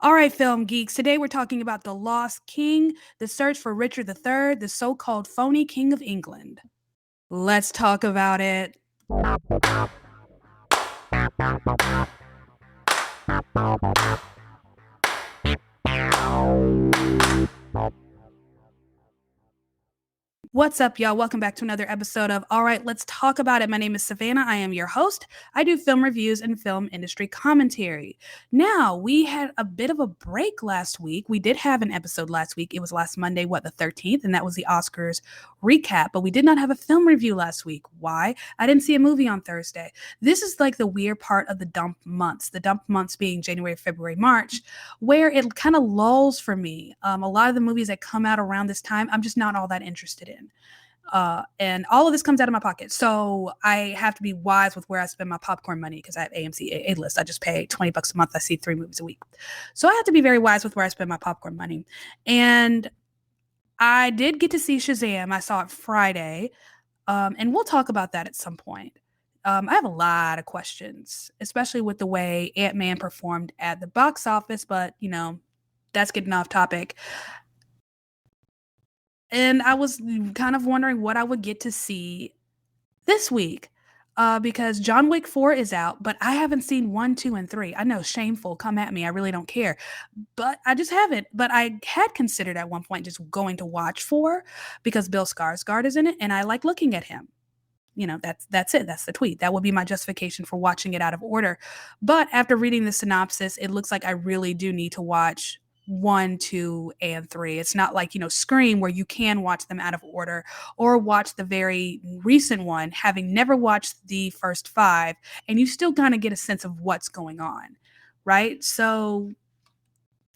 All right, film geeks. Today we're talking about The Lost King, the search for Richard III, the so called phony King of England. Let's talk about it. What's up, y'all? Welcome back to another episode of All Right, Let's Talk About It. My name is Savannah. I am your host. I do film reviews and film industry commentary. Now, we had a bit of a break last week. We did have an episode last week. It was last Monday, the 13th, and that was the Oscars recap, but we did not have a film review last week. Why? I didn't see a movie on Thursday. This is like the weird part of the dump months being January, February, March, where it kind of lulls for me. A lot of the movies that come out around this time, I'm just not all that interested in. And all of this comes out of my pocket. So I have to be wise with where I spend my popcorn money because I have AMC A-list. I just pay $20 a month. I see 3 movies a week. So I have to be very wise with where I spend my popcorn money. And I did get to see Shazam. I saw it Friday. And we'll talk about that at some point. I have a lot of questions, especially with the way Ant-Man performed at the box office, but, that's getting off topic. And I was kind of wondering what I would get to see this week, because John Wick 4 is out, but I haven't seen 1, 2, and 3. I know, shameful, come at me, I really don't care, but I just haven't. But I had considered at one point just going to watch 4 because Bill Skarsgård is in it, and I like looking at him. That's it. That's the tweet. That would be my justification for watching it out of order. But after reading the synopsis, it looks like I really do need to watch 1, 2, and 3. It's not like, Scream, where you can watch them out of order, or watch the very recent one, having never watched the first 5, and you still kind of get a sense of what's going on, right? So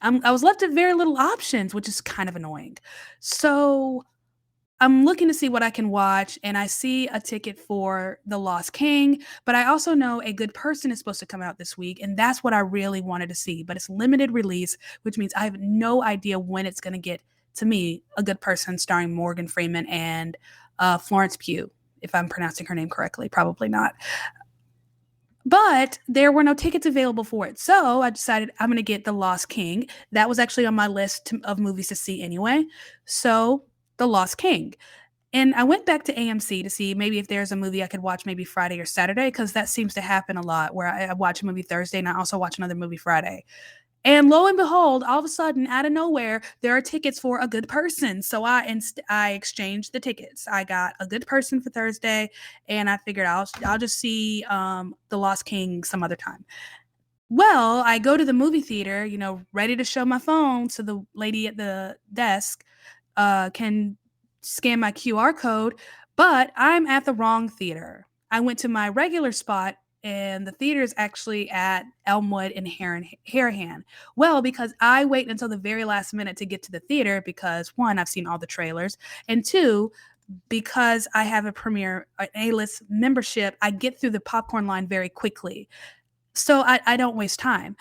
I was left with very little options, which is kind of annoying. So I'm looking to see what I can watch, and I see a ticket for The Lost King, but I also know A Good Person is supposed to come out this week, and that's what I really wanted to see. But it's limited release, which means I have no idea when it's going to get to me. A Good Person starring Morgan Freeman and Florence Pugh, if I'm pronouncing her name correctly. Probably not. But there were no tickets available for it. So I decided I'm going to get The Lost King. That was actually on my list of movies to see anyway. So The Lost King. And I went back to AMC to see maybe if there's a movie I could watch maybe Friday or Saturday, because that seems to happen a lot where I watch a movie Thursday and I also watch another movie Friday. And lo and behold, all of a sudden, out of nowhere, there are tickets for A Good Person. So I exchanged the tickets. I got A Good Person for Thursday, and I figured I'll just see The Lost King some other time. Well, I go to the movie theater, ready to show my phone so the lady at the desk can scan my QR code, but I'm at the wrong theater. I went to my regular spot, and the theater is actually at Elmwood and Harahan. Well, because I wait until the very last minute to get to the theater because, one, I've seen all the trailers, and two, because I have an A-list membership, I get through the popcorn line very quickly. So I don't waste time.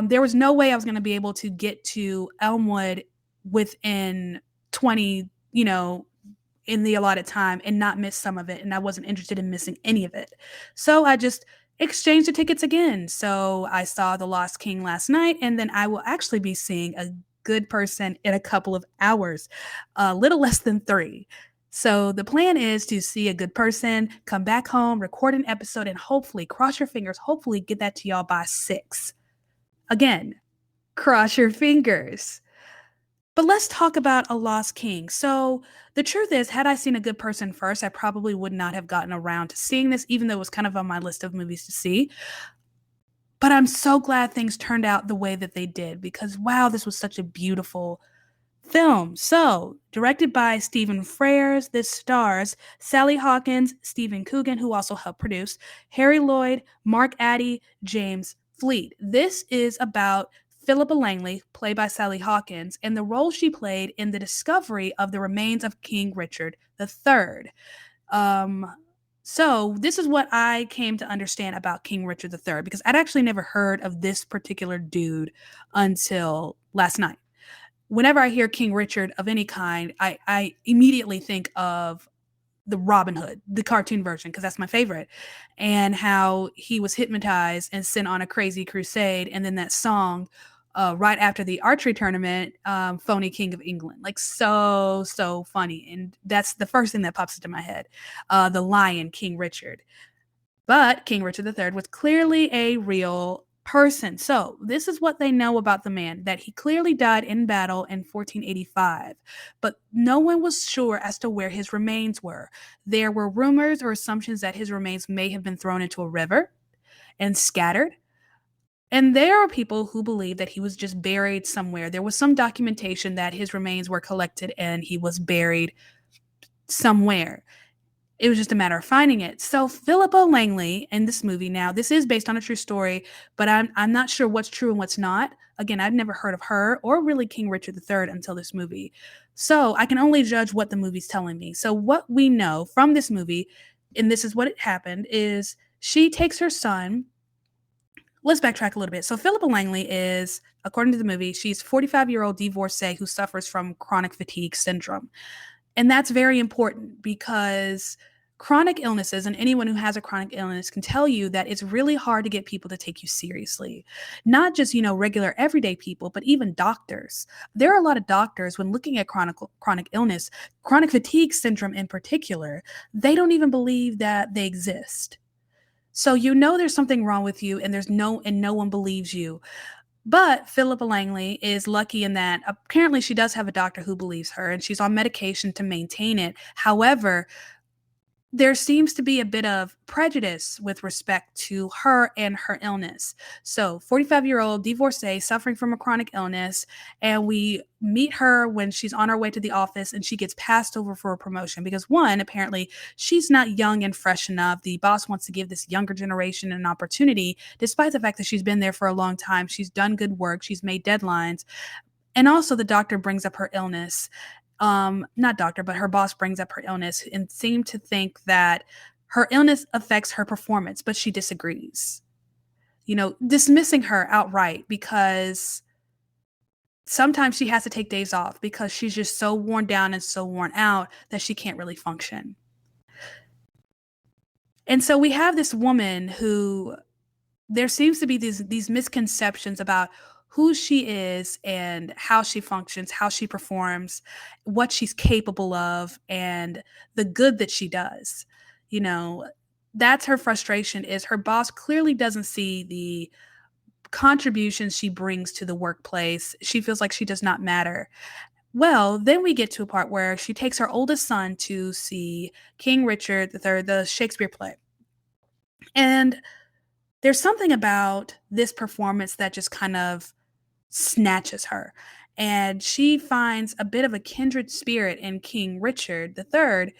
There was no way I was going to be able to get to Elmwood within 20, in the allotted time and not miss some of it. And I wasn't interested in missing any of it. So I just exchanged the tickets again. So I saw The Lost King last night, and then I will actually be seeing A Good Person in a couple of hours, a little less than 3. So the plan is to see A Good Person, come back home, record an episode, and hopefully, cross your fingers, hopefully get that to y'all by 6. Again, cross your fingers. But let's talk about A Lost King. So the truth is, had I seen A Good Person first, I probably would not have gotten around to seeing this, even though it was kind of on my list of movies to see. But I'm so glad things turned out the way that they did, because wow, this was such a beautiful film. So, directed by Stephen Frears, this stars Sally Hawkins, Stephen Coogan, who also helped produce, Harry Lloyd, Mark Addy, James Fleet. This is about Philippa Langley, played by Sally Hawkins, and the role she played in the discovery of the remains of King Richard III. So this is what I came to understand about King Richard III, because I'd actually never heard of this particular dude until last night. Whenever I hear King Richard of any kind, I immediately think of the Robin Hood, the cartoon version, because that's my favorite, and how he was hypnotized and sent on a crazy crusade, and then that song right after the archery tournament, phony King of England. Like, so funny. And that's the first thing that pops into my head. The lion, King Richard. But King Richard III was clearly a real person. So, this is what they know about the man, that he clearly died in battle in 1485, but no one was sure as to where his remains were. There were rumors or assumptions that his remains may have been thrown into a river and scattered. And there are people who believe that he was just buried somewhere. There was some documentation that his remains were collected and he was buried somewhere. It was just a matter of finding it. So Philippa Langley in this movie, now this is based on a true story, but I'm not sure what's true and what's not. Again, I've never heard of her or really King Richard III until this movie. So I can only judge what the movie's telling me. So what we know from this movie, and this is what it happened, is she takes her son. Let's backtrack a little bit. So Philippa Langley is, according to the movie, she's a 45-year-old divorcee who suffers from chronic fatigue syndrome. And that's very important because chronic illnesses, and anyone who has a chronic illness can tell you that it's really hard to get people to take you seriously. Not just, regular everyday people, but even doctors. There are a lot of doctors, when looking at chronic illness, chronic fatigue syndrome in particular, they don't even believe that they exist. So there's something wrong with you, and no one believes you. But Philippa Langley is lucky in that apparently she does have a doctor who believes her, and she's on medication to maintain it. However, there seems to be a bit of prejudice with respect to her and her illness. So 45-year-old divorcee suffering from a chronic illness, and we meet her when she's on her way to the office and she gets passed over for a promotion because, one, apparently she's not young and fresh enough. The boss wants to give this younger generation an opportunity, despite the fact that she's been there for a long time. She's done good work. She's made deadlines. And also the doctor brings up her illness. Not doctor, but her boss brings up her illness and seemed to think that her illness affects her performance, but she disagrees. Dismissing her outright because sometimes she has to take days off because she's just so worn down and so worn out that she can't really function. And so we have this woman who there seems to be these misconceptions about who she is and how she functions, how she performs, what she's capable of, and the good that she does. That's her frustration, is her boss clearly doesn't see the contributions she brings to the workplace. She feels like she does not matter. Well, then we get to a part where she takes her oldest son to see King Richard III, the Shakespeare play. And there's something about this performance that just kind of snatches her. And she finds a bit of a kindred spirit in King Richard III.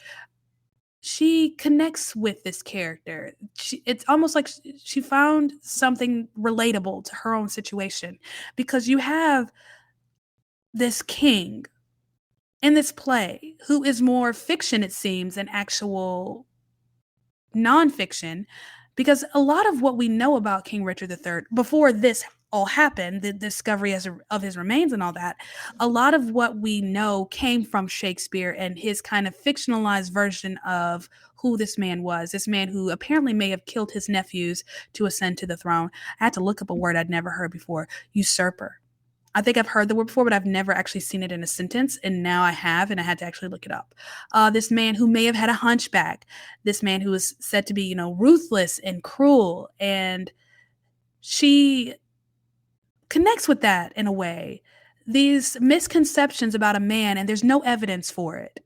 She connects with this character. It's almost like she found something relatable to her own situation, because you have this king in this play who is more fiction, it seems, than actual nonfiction, because a lot of what we know about King Richard III before this all happened, the discovery of his remains and all that, a lot of what we know came from Shakespeare and his kind of fictionalized version of who this man was. This man who apparently may have killed his nephews to ascend to the throne. I had to look up a word I'd never heard before: usurper. I think I've heard the word before, but I've never actually seen it in a sentence, and now I have, and I had to actually look it up. This man who may have had a hunchback, this man who was said to be, ruthless and cruel, and she connects with that in a way. These misconceptions about a man, and there's no evidence for it.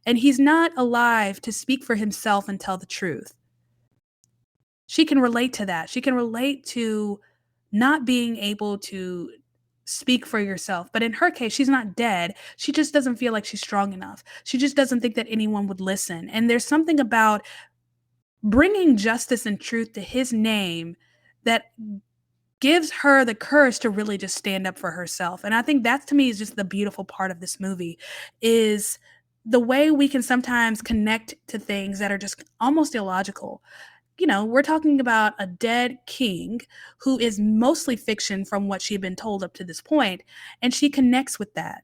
And he's not alive to speak for himself and tell the truth. She can relate to that. She can relate to not being able to speak for yourself. But in her case, she's not dead. She just doesn't feel like she's strong enough. She just doesn't think that anyone would listen. And there's something about bringing justice and truth to his name that gives her the courage to really just stand up for herself. And I think that, to me, is just the beautiful part of this movie, is the way we can sometimes connect to things that are just almost illogical. We're talking about a dead king who is mostly fiction from what she'd been told up to this point, and she connects with that.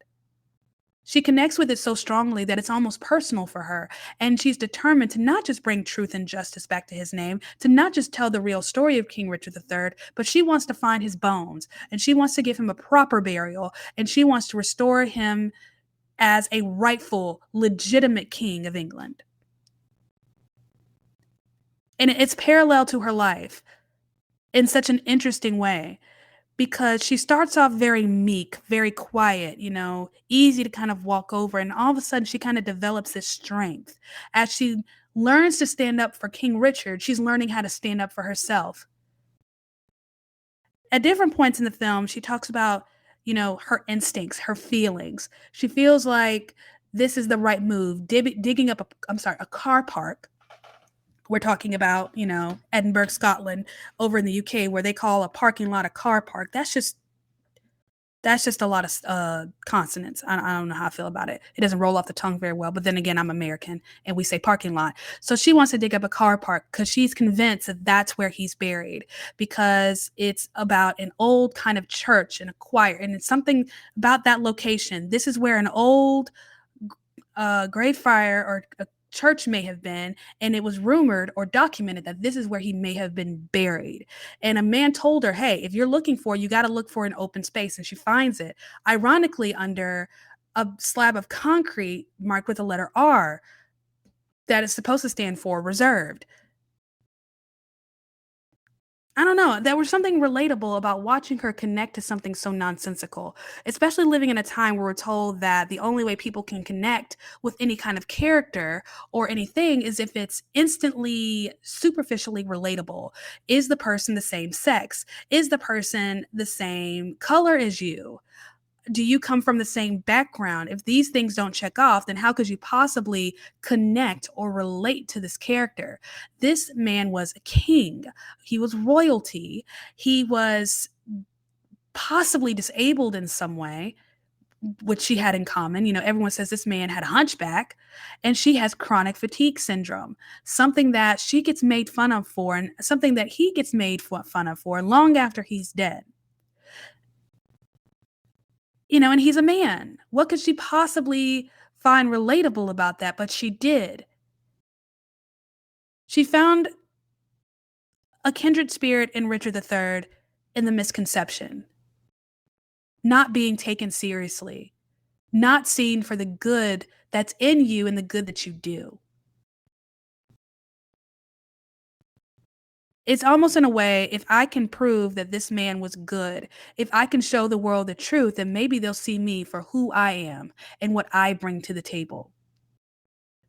She connects with it so strongly that it's almost personal for her. And she's determined to not just bring truth and justice back to his name, to not just tell the real story of King Richard III, but she wants to find his bones and she wants to give him a proper burial and she wants to restore him as a rightful, legitimate king of England. And it's parallel to her life in such an interesting way because she starts off very meek, very quiet, easy to kind of walk over. And all of a sudden, she kind of develops this strength. As she learns to stand up for King Richard, she's learning how to stand up for herself. At different points in the film, she talks about, her instincts, her feelings. She feels like this is the right move, digging up a car park. We're talking about, Edinburgh, Scotland, over in the UK, where they call a parking lot a car park. That's just a lot of consonants. I don't know how I feel about it. It doesn't roll off the tongue very well. But then again, I'm American and we say parking lot. So she wants to dig up a car park because she's convinced that that's where he's buried because it's about an old kind of church and a choir. And it's something about that location. This is where an old grave fire or a church may have been, and it was rumored or documented that this is where he may have been buried. And a man told her, hey, if you're looking for, you got to look for an open space. And she finds it, ironically, under a slab of concrete marked with the letter R that is supposed to stand for reserved. I don't know. There was something relatable about watching her connect to something so nonsensical, especially living in a time where we're told that the only way people can connect with any kind of character or anything is if it's instantly, superficially relatable. Is the person the same sex? Is the person the same color as you? Do you come from the same background? If these things don't check off, then how could you possibly connect or relate to this character? This man was a king. He was royalty. He was possibly disabled in some way, which she had in common. Everyone says this man had a hunchback, and she has chronic fatigue syndrome, something that she gets made fun of for, and something that he gets made fun of for long after he's dead. And he's a man. What could she possibly find relatable about that? But she did. She found a kindred spirit in Richard III in the misconception, not being taken seriously, not seen for the good that's in you and the good that you do. It's almost in a way, if I can prove that this man was good, if I can show the world the truth, then maybe they'll see me for who I am and what I bring to the table.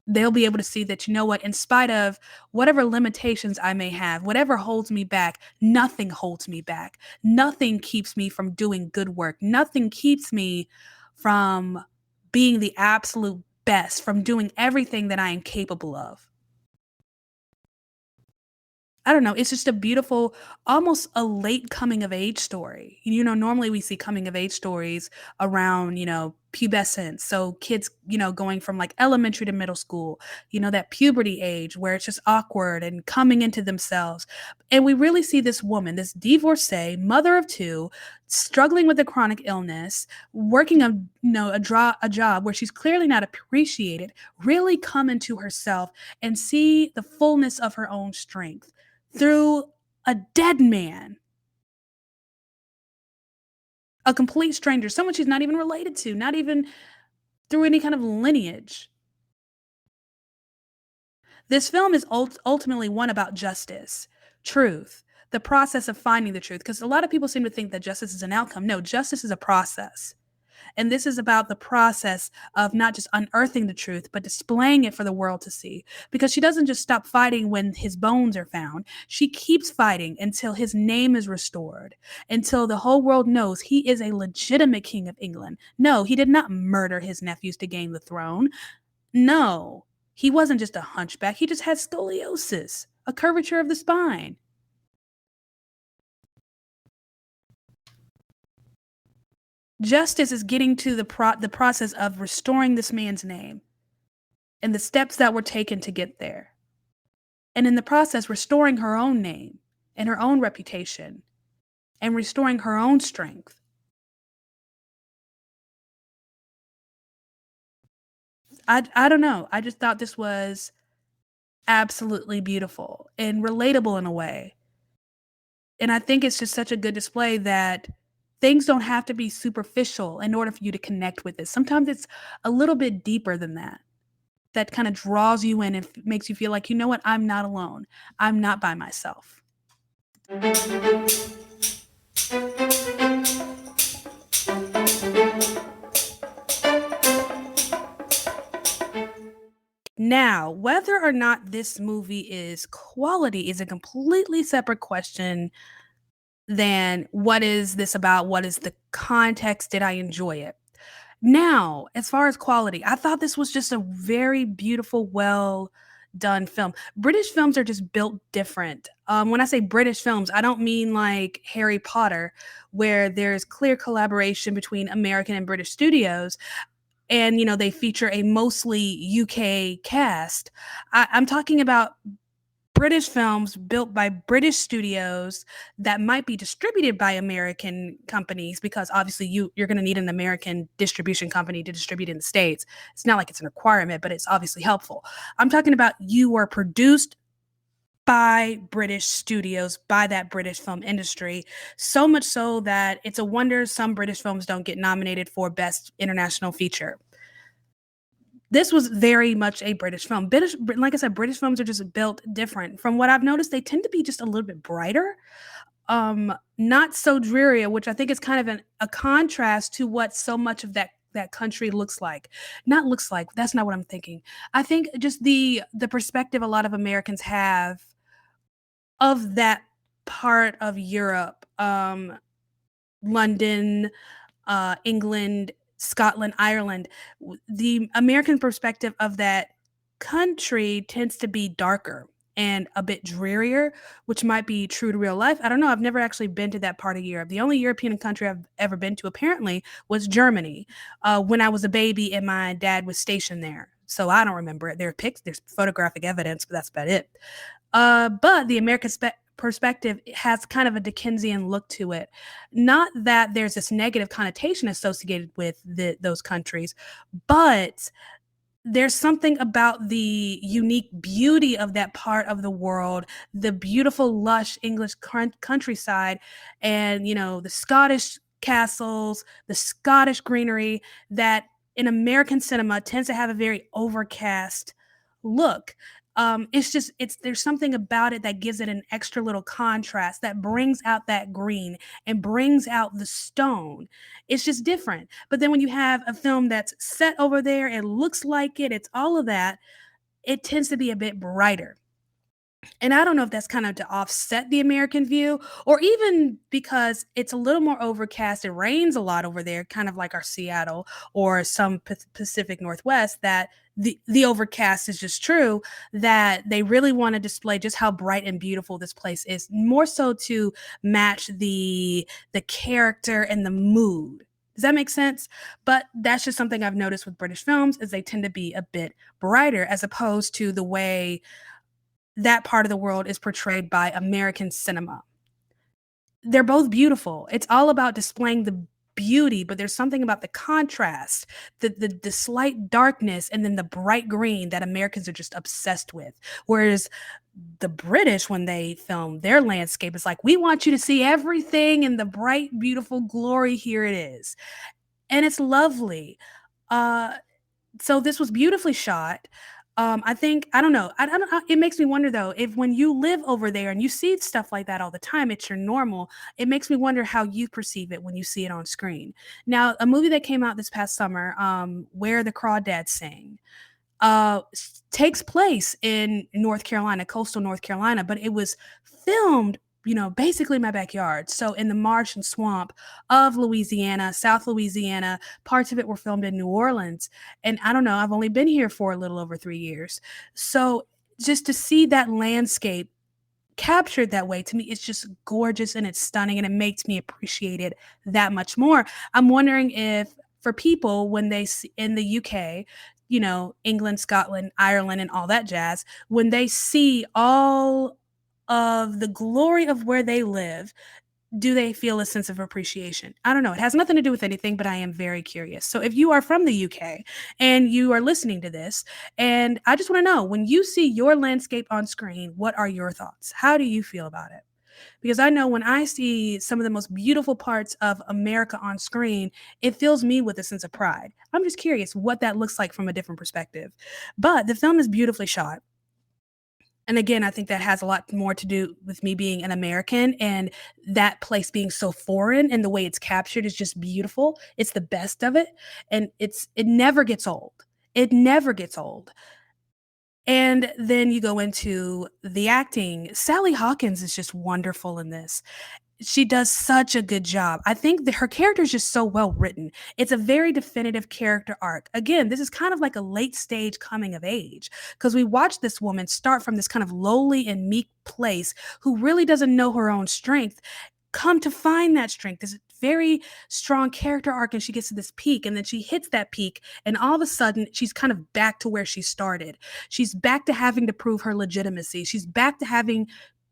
They'll be able to see that, you know what, in spite of whatever limitations I may have, whatever holds me back, nothing holds me back. Nothing keeps me from doing good work. Nothing keeps me from being the absolute best, from doing everything that I am capable of. I don't know, it's just a beautiful, almost a late coming of age story. Normally we see coming of age stories around, pubescence. So kids, going from like elementary to middle school, that puberty age where it's just awkward and coming into themselves. And we really see this woman, this divorcee, mother of two, struggling with a chronic illness, working a job where she's clearly not appreciated, really come into herself and see the fullness of her own strength through a dead man, a complete stranger, someone she's not even related to, not even through any kind of lineage. This film is ultimately one about justice, truth, the process of finding the truth. Because a lot of people seem to think that justice is an outcome. No, justice is a process. And this is about the process of not just unearthing the truth, but displaying it for the world to see. Because she doesn't just stop fighting when his bones are found. She keeps fighting until his name is restored, until the whole world knows he is a legitimate king of England. No, he did not murder his nephews to gain the throne. No, he wasn't just a hunchback. He just had scoliosis, a curvature of the spine. Justice is getting to the process of restoring this man's name and the steps that were taken to get there. And in the process, restoring her own name and her own reputation and restoring her own strength. I don't know. I just thought this was absolutely beautiful and relatable in a way. And I think it's just such a good display that things don't have to be superficial in order for you to connect with it. Sometimes it's a little bit deeper than that. That kind of draws you in and makes you feel like, you know what, I'm not alone. I'm not by myself. Now, whether or not this movie is quality is a completely separate question than what is this about? What is the context? Did I enjoy it? Now, as far as quality, I thought this was just a very beautiful, well done film. British films are just built different. When I say British films, I don't mean like Harry Potter, where there's clear collaboration between American and British studios, and they feature a mostly UK cast. I'm talking about British films built by British studios that might be distributed by American companies, because obviously you're going to need an American distribution company to distribute in the States. It's not like it's a requirement, but it's obviously helpful. I'm talking about you were produced by British studios, by that British film industry, so much so that it's a wonder some British films don't get nominated for Best International Feature. This was very much a British film. Like I said, British films are just built different. From what I've noticed, they tend to be just a little bit brighter, not so dreary, which I think is kind of a contrast to what so much of that country looks like. Not looks like. That's not what I'm thinking. I think just the perspective a lot of Americans have of that part of Europe, London, England, Scotland, Ireland, the American perspective of that country tends to be darker and a bit drearier, which might be true to real life. I don't know. I've never actually been to that part of Europe. The only European country I've ever been to, apparently, was Germany, when I was a baby and my dad was stationed there. So I don't remember it. There's photographic evidence, but that's about it. But the American perspective has kind of a Dickensian look to it. Not that there's this negative connotation associated with those countries, but there's something about the unique beauty of that part of the world, the beautiful, lush English countryside, and the Scottish castles, the Scottish greenery that in American cinema tends to have a very overcast look. It's there's something about it that gives it an extra little contrast that brings out that green and brings out the stone. It's just different. But then when you have a film that's set over there, it looks like it's all of that, it tends to be a bit brighter. And I don't know if that's kind of to offset the American view, or even because it's a little more overcast. It rains a lot over there, kind of like our Seattle or some Pacific Northwest, that the overcast is just true, that they really want to display just how bright and beautiful this place is, more so to match the character and the mood. Does that make sense? But that's just something I've noticed with British films, is they tend to be a bit brighter as opposed to the way that part of the world is portrayed by American cinema. They're both beautiful. It's all about displaying the beauty, but there's something about the contrast, the slight darkness, and then the bright green that Americans are just obsessed with. Whereas the British, when they film their landscape, is like, we want you to see everything in the bright, beautiful glory. Here it is. And it's lovely. Uh, so this was beautifully shot. I think I don't know. I don't. It makes me wonder though, if when you live over there and you see stuff like that all the time, it's your normal. It makes me wonder how you perceive it when you see it on screen. Now, a movie that came out this past summer, "Where the Crawdads Sing," takes place in North Carolina, coastal North Carolina, but it was filmed, basically my backyard. So in the marsh and swamp of Louisiana, South Louisiana, parts of it were filmed in New Orleans. And I don't know, I've only been here for a little over 3 years. So just to see that landscape captured that way, to me, it's just gorgeous and it's stunning, and it makes me appreciate it that much more. I'm wondering if for people when they see in the UK, England, Scotland, Ireland, and all that jazz, when they see all of the glory of where they live, do they feel a sense of appreciation? I don't know. It has nothing to do with anything, but I am very curious. So if you are from the UK and you are listening to this, and I just want to know, when you see your landscape on screen, what are your thoughts? How do you feel about it? Because I know when I see some of the most beautiful parts of America on screen, it fills me with a sense of pride. I'm just curious what that looks like from a different perspective. But the film is beautifully shot. And again, I think that has a lot more to do with me being an American and that place being so foreign, and the way it's captured is just beautiful. It's the best of it, and it never gets old. It never gets old. And then you go into the acting. Sally Hawkins is just wonderful in this. She does such a good job. I think that her character is just so well written. It's a very definitive character arc. Again, this is kind of like a late stage coming of age, because we watch this woman start from this kind of lowly and meek place, who really doesn't know her own strength, come to find that strength. This very strong character arc, and she gets to this peak, and then she hits that peak, and all of a sudden she's kind of back to where she started. She's back to having to prove her legitimacy. She's back to having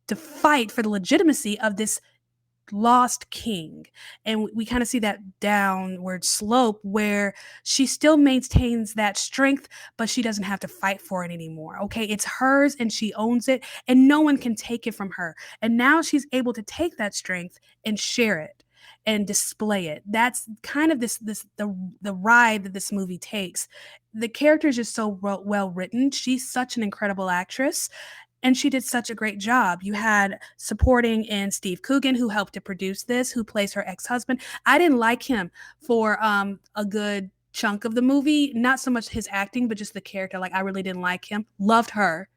to fight for the legitimacy of this lost king. And we kind of see that downward slope where she still maintains that strength, but she doesn't have to fight for it anymore. Okay, it's hers and she owns it, and no one can take it from her. And now she's able to take that strength and share it and display it. That's kind of the ride that this movie takes. The character is just so well written. She's such an incredible actress, and she did such a great job. You had supporting in Steve Coogan, who helped to produce this, who plays her ex-husband. I didn't like him for a good chunk of the movie, not so much his acting, but just the character. Like, I really didn't like him. Loved her.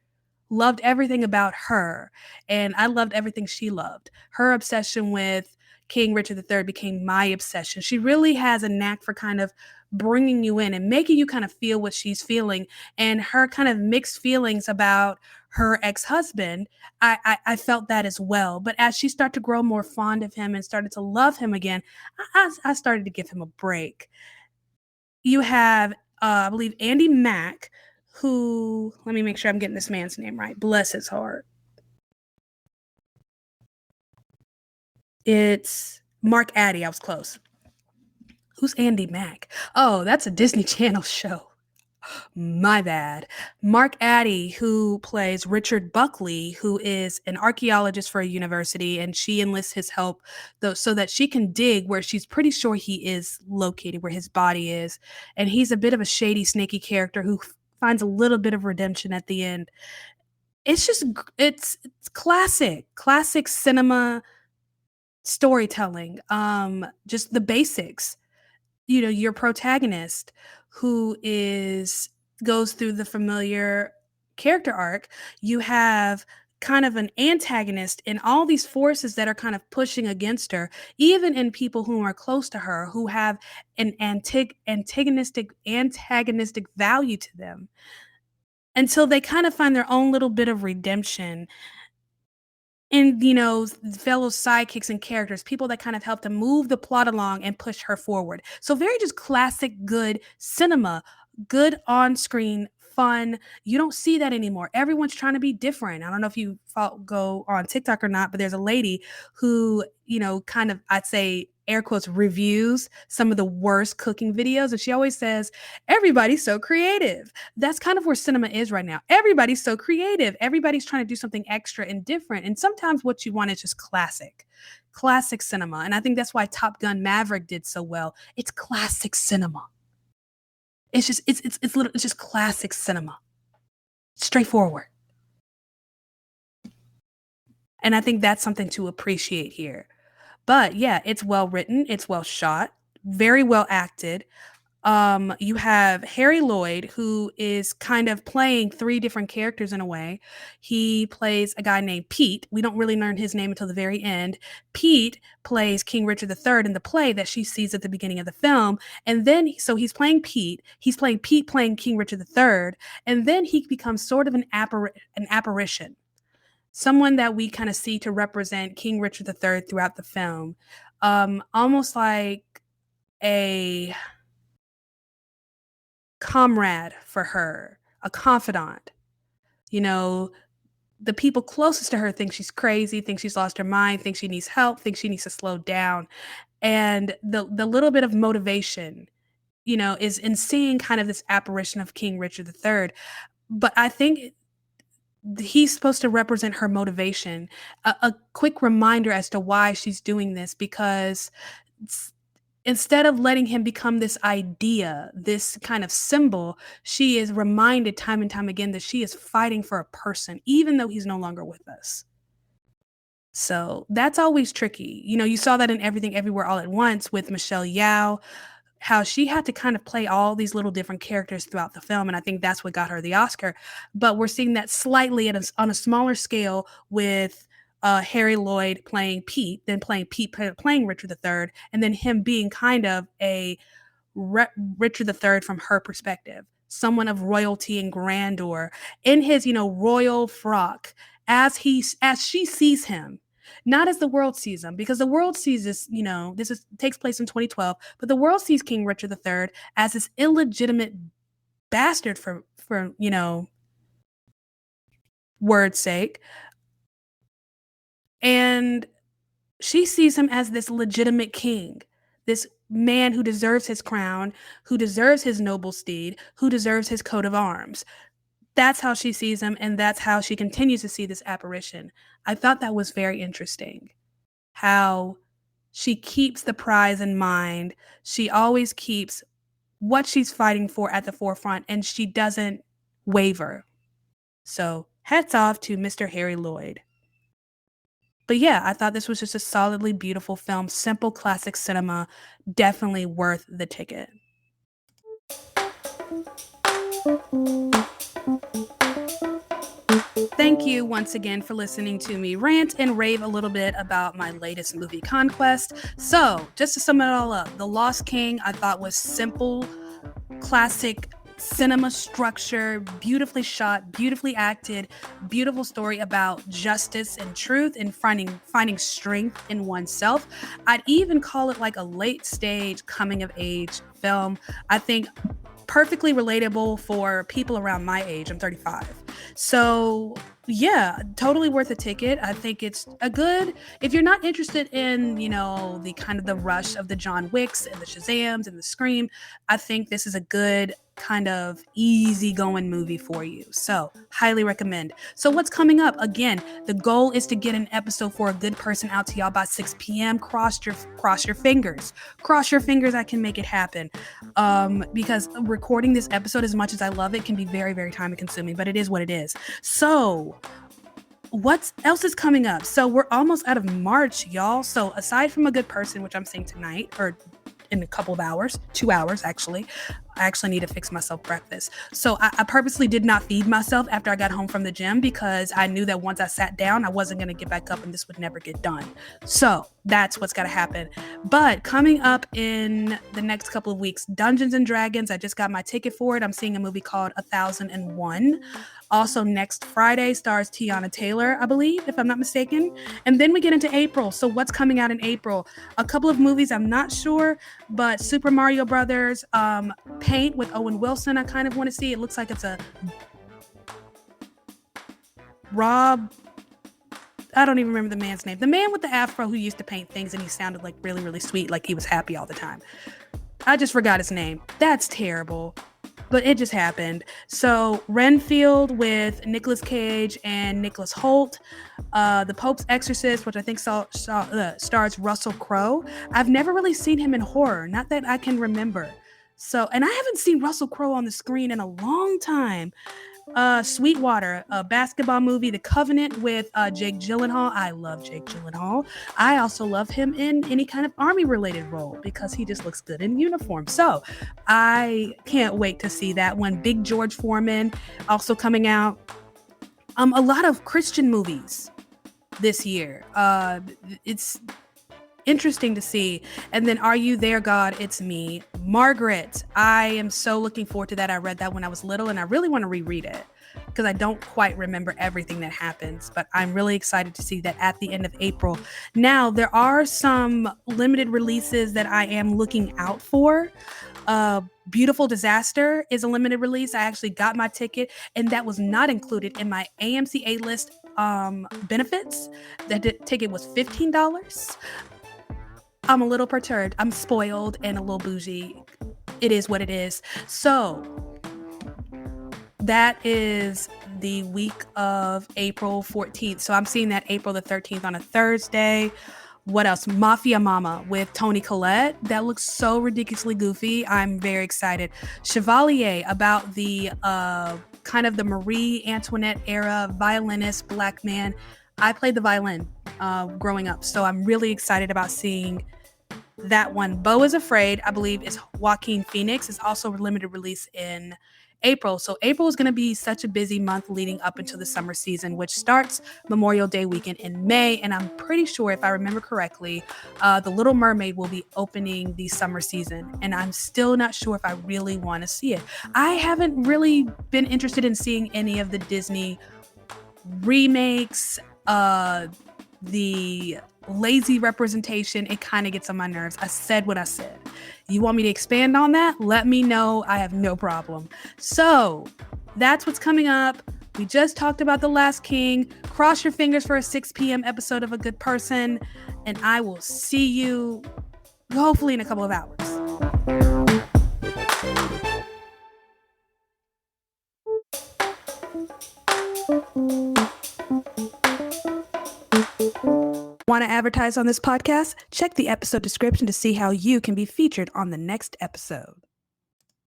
Loved everything about her. And I loved everything she loved. Her obsession with King Richard III became my obsession. She really has a knack for kind of bringing you in and making you kind of feel what she's feeling, and her kind of mixed feelings about her ex-husband. I felt that as well. But as she started to grow more fond of him and started to love him again, I started to give him a break. You have, I believe, Andy Mack, who, let me make sure I'm getting this man's name right. Bless his heart. It's Mark Addy. I was close. Who's Andy Mack? Oh, that's a Disney Channel show. My bad. Mark Addy, who plays Richard Buckley, who is an archaeologist for a university, and she enlists his help though, so that she can dig where she's pretty sure he is located, where his body is. And he's a bit of a shady, snaky character who finds a little bit of redemption at the end. It's just it's classic cinema storytelling. Just the basics. You know, your protagonist, who is goes through the familiar character arc. You have kind of an antagonist in all these forces that are kind of pushing against her, even in people who are close to her, who have an antagonistic value to them, until they kind of find their own little bit of redemption and, you know, fellow sidekicks and characters, people that kind of help to move the plot along and push her forward. So very just classic good cinema, good on-screen fun. You don't see that anymore. Everyone's trying to be different. I don't know if you go on TikTok or not, but there's a lady who, you know, kind of, I'd say, air quotes, reviews some of the worst cooking videos, and she always says, everybody's so creative. That's kind of where cinema is right now. Everybody's so creative. Everybody's trying to do something extra and different. And sometimes what you want is just classic cinema. And I think that's why Top Gun Maverick did so well. It's classic cinema. It's just classic cinema. Straightforward. And I think that's something to appreciate here. But yeah, it's well written, it's well shot, very well acted. You have Harry Lloyd, who is kind of playing three different characters in a way. He plays a guy named Pete. We don't really learn his name until the very end. Pete plays King Richard III in the play that she sees at the beginning of the film. And then, so he's playing Pete. He's playing Pete playing King Richard III. And then he becomes sort of an apparition, someone that we kind of see to represent King Richard III throughout the film. Almost like a comrade for her, a confidant, you know, the people closest to her think she's crazy, think she's lost her mind, think she needs help, think she needs to slow down. And the little bit of motivation, is in seeing kind of this apparition of King Richard III. But I think he's supposed to represent her motivation, a quick reminder as to why she's doing this, because instead of letting him become this idea, this kind of symbol, she is reminded time and time again that she is fighting for a person, even though he's no longer with us. So that's always tricky. You saw that in Everything Everywhere All at Once with Michelle Yeoh, how she had to kind of play all these little different characters throughout the film, and I think that's what got her the Oscar. But we're seeing that slightly on a smaller scale with Harry Lloyd playing Pete, then playing Richard III, and then him being kind of a Richard III from her perspective, someone of royalty and grandeur in his royal frock, as she sees him, not as the world sees him, because the world sees this, takes place in 2012, but the world sees King Richard III as this illegitimate bastard for word's sake. And she sees him as this legitimate king, this man who deserves his crown, who deserves his noble steed, who deserves his coat of arms. That's how she sees him, and that's how she continues to see this apparition. I thought that was very interesting, how she keeps the prize in mind. She always keeps what she's fighting for at the forefront, and she doesn't waver. So hats off to Mr. Harry Lloyd. But yeah, I thought this was just a solidly beautiful film, simple classic cinema, definitely worth the ticket. Thank you once again for listening to me rant and rave a little bit about my latest movie, Conquest. So, just to sum it all up, The Lost King I thought was simple, classic cinema structure, beautifully shot, beautifully acted, beautiful story about justice and truth and finding strength in oneself. I'd even call it like a late stage coming of age film. I think perfectly relatable for people around my age. I'm 35. So yeah, totally worth a ticket. I think it's if you're not interested in, the kind of the rush of the John Wicks and the Shazams and the Scream, I think this is a good kind of easygoing movie for you. So highly recommend. So what's coming up? Again, the goal is to get an episode for a good person out to y'all by 6 p.m. Cross your fingers. Cross your fingers I can make it happen. Because recording this episode, as much as I love it, can be very, very time consuming, but it is what it is. So what else is coming up? So we're almost out of March, y'all. So aside from A Good Person, which I'm seeing tonight, or in a couple of hours, 2 hours actually. I actually need to fix myself breakfast. So I purposely did not feed myself after I got home from the gym, because I knew that once I sat down, I wasn't going to get back up and this would never get done. So that's what's got to happen. But coming up in the next couple of weeks, Dungeons and Dragons, I just got my ticket for it. I'm seeing a movie called 1001. Also, next Friday stars Tiana Taylor, I believe, if I'm not mistaken. And then we get into April. So what's coming out in April? A couple of movies, I'm not sure, but Super Mario Brothers, Paint with Owen Wilson, I kind of want to see. It looks like it's a Rob, I don't even remember the man's name. The man with the afro who used to paint things and he sounded like really, really sweet, like he was happy all the time. I just forgot his name. That's terrible. But it just happened. So Renfield with Nicolas Cage and Nicholas Hoult. The Pope's Exorcist, which I think stars Russell Crowe. I've never really seen him in horror, not that I can remember. So, and I haven't seen Russell Crowe on the screen in a long time. Sweetwater, a basketball movie, The Covenant with Jake Gyllenhaal. I love Jake Gyllenhaal. I also love him in any kind of army related role because he just looks good in uniform. So I can't wait to see that one. Big George Foreman also coming out. A lot of Christian movies this year. It's interesting to see. And then Are You There, God? It's Me. Margaret. I am so looking forward to that. I read that when I was little and I really want to reread it because I don't quite remember everything that happens, but I'm really excited to see that at the end of April. Now, there are some limited releases that I am looking out for. Beautiful Disaster is a limited release. I actually got my ticket and that was not included in my AMC A-list benefits. That ticket was $15. I'm a little perturbed. I'm spoiled and a little bougie. It is what it is. So that is the week of April 14th. So I'm seeing that April the 13th on a Thursday. What else? Mafia Mama with Toni Collette. That looks so ridiculously goofy. I'm very excited. Chevalier, about the kind of the Marie Antoinette era violinist black man. I played the violin growing up, so I'm really excited about seeing that one. Beau is Afraid, I believe, is Joaquin Phoenix. It's also a limited release in April. So April is going to be such a busy month leading up into the summer season, which starts Memorial Day weekend in May. And I'm pretty sure, if I remember correctly, The Little Mermaid will be opening the summer season. And I'm still not sure if I really want to see it. I haven't really been interested in seeing any of the Disney remakes, the lazy representation. It kind of gets on my nerves. I said what I said. You want me to expand on that? Let me know. I have no problem. So that's what's coming up. We just talked about The Last King. Cross your fingers for a 6 p.m. episode of A Good Person. And I will see you hopefully in a couple of hours. Want to advertise on this podcast? Check the episode description to see how you can be featured on the next episode.